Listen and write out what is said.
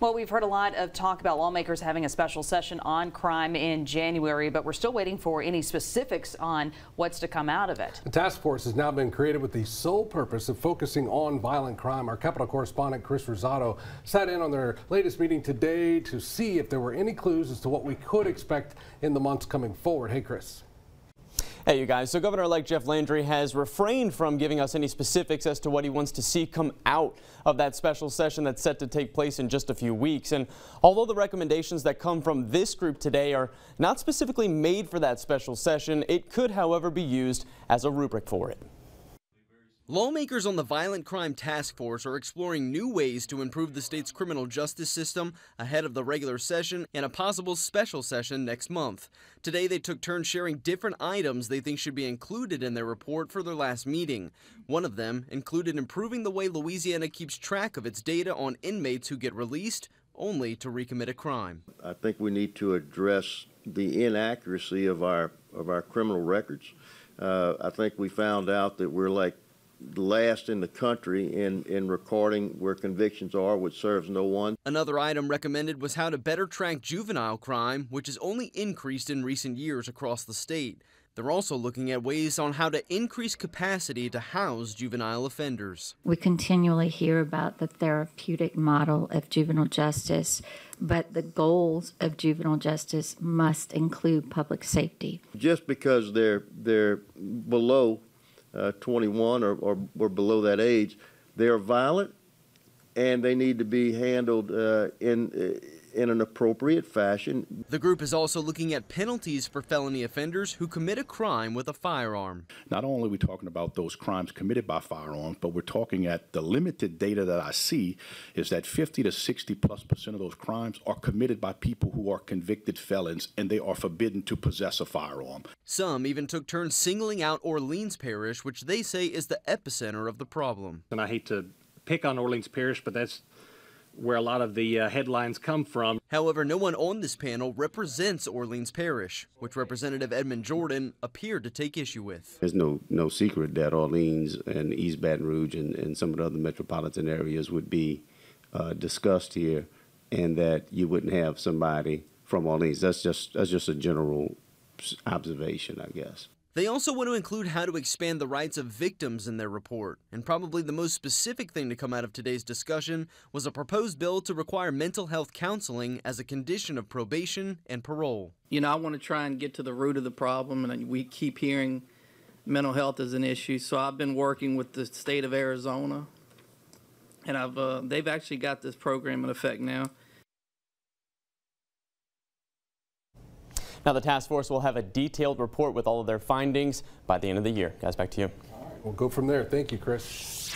Well, we've heard a lot of talk about lawmakers having a special session on crime in January, but we're still waiting for any specifics on what's to come out of it. The task force has now been created with the sole purpose of focusing on violent crime. Our Capitol correspondent Chris Rosado sat in on their latest meeting today to see if there were any clues as to what we could expect in the months coming forward. Hey, Chris. Hey, you guys. So Governor-elect Jeff Landry has refrained from giving us any specifics as to what he wants to see come out of that special session that's set to take place in just a few weeks. And although the recommendations that come from this group today are not specifically made for that special session, it could, however, be used as a rubric for it. Lawmakers on the Violent Crime Task Force are exploring new ways to improve the state's criminal justice system ahead of the regular session and a possible special session next month. Today, they took turns sharing different items they think should be included in their report for their last meeting. One of them included improving the way Louisiana keeps track of its data on inmates who get released only to recommit a crime. I think we need to address the inaccuracy of our criminal records. I think we found out that we're like last in the country in recording where convictions are, which serves no one. Another item recommended was how to better track juvenile crime, which has only increased in recent years across the state. They're also looking at ways on how to increase capacity to house juvenile offenders. We continually hear about the therapeutic model of juvenile justice, but the goals of juvenile justice must include public safety. Just because they're below 21 or below that age, they are violent and they need to be handled in an appropriate fashion. The group is also looking at penalties for felony offenders who commit a crime with a firearm. Not only are we talking about those crimes committed by firearms, but we're talking at the limited data that I see is that 50 to 60+% of those crimes are committed by people who are convicted felons and they are forbidden to possess a firearm. Some even took turns singling out Orleans Parish, which they say is the epicenter of the problem. And I hate to pick on Orleans Parish, but that's where a lot of the headlines come from. However, no one on this panel represents Orleans Parish, which Representative Edmund Jordan appeared to take issue with. There's no secret that Orleans and East Baton Rouge and some of the other metropolitan areas would be discussed here, and that you wouldn't have somebody from Orleans. That's just a general observation, I guess. They also want to include how to expand the rights of victims in their report. And probably the most specific thing to come out of today's discussion was a proposed bill to require mental health counseling as a condition of probation and parole. You know, I want to try and get to the root of the problem, and we keep hearing mental health as an issue. So I've been working with the state of Arizona, and they've actually got this program in effect now. Now, the task force will have a detailed report with all of their findings by the end of the year. Guys, back to you. All right, we'll go from there. Thank you, Chris.